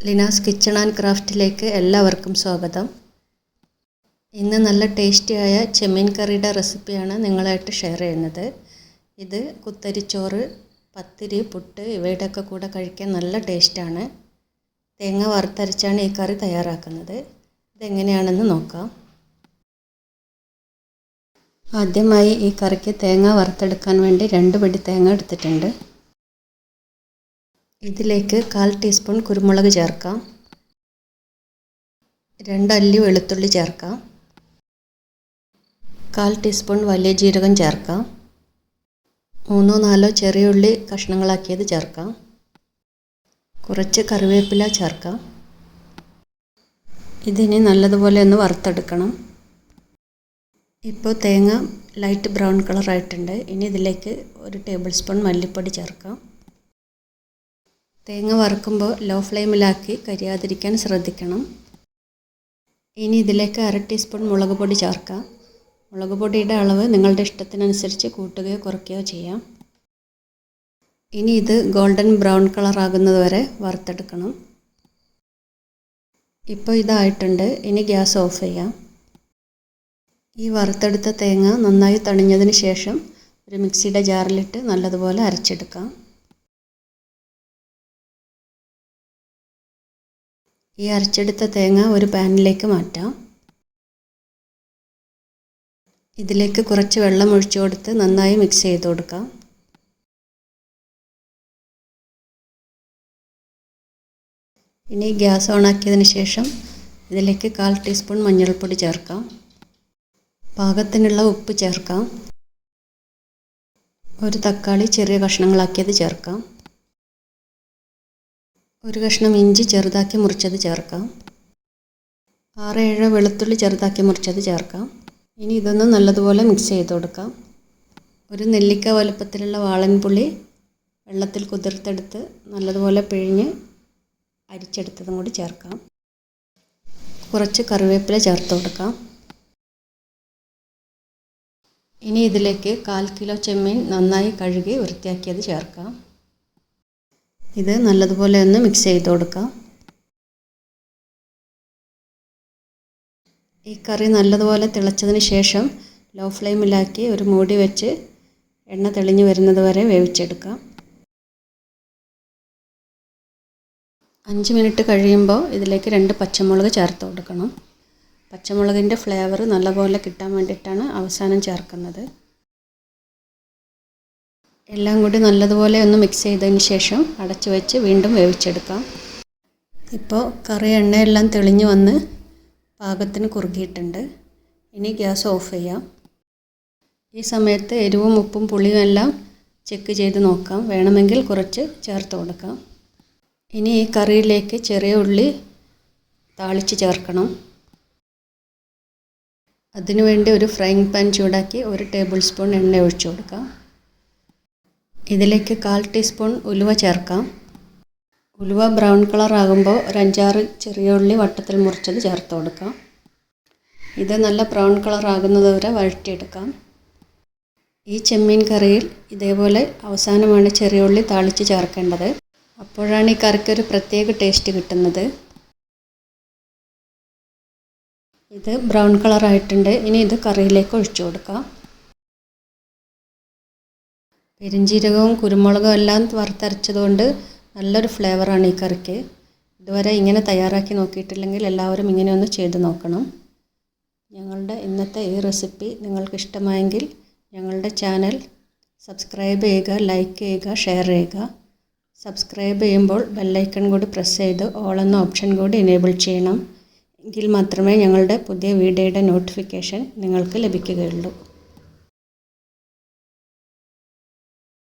Leena's kitchen and ക്രാഫ്റ്റിലേക്ക് എല്ലാവർക്കും സ്വാഗതം. ഇന്ന് നല്ല ടേസ്റ്റിയായ ചെമ്മീൻ കറിയുടെ റെസിപ്പിയാണ് നിങ്ങളായിട്ട് ഷെയർ ചെയ്യുന്നത്. ഇത് കുത്തരിച്ചോറ്, പത്തിരി, പുട്ട് ഇവയുടെയൊക്കെ കൂടെ കഴിക്കാൻ നല്ല ടേസ്റ്റാണ്. തേങ്ങ വറുത്തരച്ചാണ് ഈ കറി തയ്യാറാക്കുന്നത്. ഇതെങ്ങനെയാണെന്ന് നോക്കാം. ആദ്യമായി ഈ കറിക്ക് തേങ്ങ വറുത്തെടുക്കാൻ വേണ്ടി 2 പിടി തേങ്ങ എടുത്തിട്ടുണ്ട്. ഇതിലേക്ക് 1/4 ടീസ്പൂൺ കുരുമുളക് ചേർക്കാം. 2 അല്ലി വെളുത്തുള്ളി ചേർക്കാം. 1/4 ടീസ്പൂൺ വലിയ ജീരകം ചേർക്കാം. 3-4 ചെറിയ ഉള്ളി കഷ്ണങ്ങളാക്കിയത് ചേർക്കാം. കുറച്ച് കറിവേപ്പില ചേർക്കാം. ഇതിനി നല്ലതുപോലെ ഒന്ന് വറുത്തെടുക്കണം. ഇപ്പോൾ തേങ്ങ ലൈറ്റ് ബ്രൗൺ കളറായിട്ടുണ്ട്. ഇനി ഇതിലേക്ക് 1 ടേബിൾ സ്പൂൺ മല്ലിപ്പൊടി ചേർക്കാം. തേങ്ങ വറുക്കുമ്പോൾ ലോ ഫ്ലെയിമിലാക്കി കരിയാതിരിക്കാൻ ശ്രദ്ധിക്കണം. ഇനി ഇതിലേക്ക് 1/2 ടീസ്പൂൺ മുളക് പൊടി ചേർക്കാം. മുളക് പൊടിയുടെ അളവ് നിങ്ങളുടെ ഇഷ്ടത്തിനനുസരിച്ച് കൂട്ടുകയോ കുറയ്ക്കുകയോ ചെയ്യാം. ഇനി ഇത് ഗോൾഡൻ ബ്രൗൺ കളർ ആകുന്നത് വരെ വറുത്തെടുക്കണം. ഇപ്പോൾ ഇതായിട്ടുണ്ട്. ഇനി ഗ്യാസ് ഓഫ് ചെയ്യാം. ഈ വറുത്തെടുത്ത തേങ്ങ നന്നായി തണിഞ്ഞതിന് ശേഷം ഒരു മിക്സിയുടെ ജാറിലിട്ട് നല്ലതുപോലെ അരച്ചെടുക്കാം. ഈ അരച്ചെടുത്ത തേങ്ങ ഒരു പാനിലേക്ക് മാറ്റാം. ഇതിലേക്ക് കുറച്ച് വെള്ളം ഒഴിച്ചു കൊടുത്ത് നന്നായി മിക്സ് ചെയ്ത് കൊടുക്കാം. ഇനി ഗ്യാസ് ഓണാക്കിയതിന് ശേഷം ഇതിലേക്ക് 1/4 ടീസ്പൂൺ മഞ്ഞൾപ്പൊടി ചേർക്കാം. പാകത്തിനുള്ള ഉപ്പ് ചേർക്കാം. ഒരു തക്കാളി ചെറിയ കഷ്ണങ്ങളാക്കിയത് ചേർക്കാം. ഒരു കഷ്ണം ഇഞ്ചി ചെറുതാക്കി മുറിച്ചത് ചേർക്കാം. 6-7 വെളുത്തുള്ളി ചെറുതാക്കി മുറിച്ചത് ചേർക്കാം. ഇനി ഇതൊന്ന് നല്ലതുപോലെ മിക്സ് ചെയ്ത് കൊടുക്കാം. ഒരു നെല്ലിക്ക വലുപ്പത്തിലുള്ള വാളൻപുളി വെള്ളത്തിൽ കുതിർത്തെടുത്ത് നല്ലതുപോലെ പിഴിഞ്ഞ് അരിച്ചെടുത്തതും കൂടി ചേർക്കാം. കുറച്ച് കറിവേപ്പില ചേർത്ത് കൊടുക്കാം. ഇനി ഇതിലേക്ക് 1/4 കിലോ ചെമ്മീൻ നന്നായി കഴുകി വൃത്തിയാക്കിയത് ചേർക്കാം. ഇത് നല്ലതുപോലെ ഒന്ന് മിക്സ് ചെയ്ത് കൊടുക്കാം. ഈ കറി നല്ലതുപോലെ തിളച്ചതിന് ശേഷം ലോ ഫ്ലെയിമിലാക്കി ഒരു മൂടി വെച്ച് എണ്ണ തെളിഞ്ഞ് വരുന്നത് വരെ വേവിച്ചെടുക്കാം. 5 മിനിറ്റ് കഴിയുമ്പോൾ ഇതിലേക്ക് 2 പച്ചമുളക് ചേർത്ത് കൊടുക്കണം. പച്ചമുളകിൻ്റെ ഫ്ലേവർ നല്ലപോലെ കിട്ടാൻ വേണ്ടിയിട്ടാണ് അവസാനം ചേർക്കുന്നത്. എല്ലാം കൂടി നല്ലതുപോലെ ഒന്ന് മിക്സ് ചെയ്തതിന് ശേഷം അടച്ചു വെച്ച് വീണ്ടും വേവിച്ചെടുക്കാം. ഇപ്പോൾ കറി എണ്ണയെല്ലാം തെളിഞ്ഞ് വന്ന് പാകത്തിന് കുറുകിയിട്ടുണ്ട്. ഇനി ഗ്യാസ് ഓഫ് ചെയ്യാം. ഈ സമയത്ത് എരിവും ഉപ്പും പുളിയും എല്ലാം ചെക്ക് ചെയ്ത് നോക്കാം. വേണമെങ്കിൽ കുറച്ച് ചേർത്ത് കൊടുക്കാം. ഇനി ഈ കറിയിലേക്ക് ചെറിയ ഉള്ളി താളിച്ച് ചേർക്കണം. അതിനുവേണ്ടി ഒരു ഫ്രൈയിങ് പാൻ ചൂടാക്കി 1 ടേബിൾ സ്പൂൺ എണ്ണ ഒഴിച്ചു കൊടുക്കാം. ഇതിലേക്ക് 1/4 ടീസ്പൂൺ ഉലുവ ചേർക്കാം. ഉലുവ ബ്രൗൺ കളർ ആകുമ്പോൾ ഒരു 5-6 ചെറിയ ഉള്ളി വട്ടത്തിൽ മുറിച്ചത് ചേർത്ത് കൊടുക്കാം. ഇത് നല്ല ബ്രൗൺ കളർ ആകുന്നത് വരെ വഴറ്റിയെടുക്കാം. ഈ ചെമ്മീൻ കറിയിൽ ഇതേപോലെ അവസാനമാണ് ചെറിയ ഉള്ളി താളിച്ച് ചേർക്കേണ്ടത്. അപ്പോഴാണ് ഈ കറിക്കൊരു പ്രത്യേക ടേസ്റ്റ് കിട്ടുന്നത്. ഇത് ബ്രൗൺ കളറായിട്ടുണ്ട്. ഇനി ഇത് കറിയിലേക്ക് ഒഴിച്ചു കൊടുക്കാം. പെരിഞ്ജീരകവും കുരുമുളകും എല്ലാം വറുത്തരച്ചതുകൊണ്ട് നല്ലൊരു ഫ്ലേവറാണ് ഈ കറിക്ക്. ഇതുവരെ ഇങ്ങനെ തയ്യാറാക്കി നോക്കിയിട്ടില്ലെങ്കിൽ എല്ലാവരും ഇങ്ങനെ ഒന്ന് ചെയ്ത് നോക്കണം. ഞങ്ങളുടെ ഇന്നത്തെ ഈ റെസിപ്പി നിങ്ങൾക്ക് ഇഷ്ടമായെങ്കിൽ ഞങ്ങളുടെ ചാനൽ സബ്സ്ക്രൈബ് ചെയ്യുക, ലൈക്ക് ചെയ്യുക, ഷെയർ ചെയ്യുക. സബ്സ്ക്രൈബ് ചെയ്യുമ്പോൾ ബെല്ലൈക്കൺ കൂടി പ്രസ് ചെയ്ത് ഓൾ എന്ന ഓപ്ഷൻ കൂടി എനേബിൾ ചെയ്യണം. എങ്കിൽ മാത്രമേ ഞങ്ങളുടെ പുതിയ വീഡിയോയുടെ നോട്ടിഫിക്കേഷൻ നിങ്ങൾക്ക് ലഭിക്കുകയുള്ളൂ.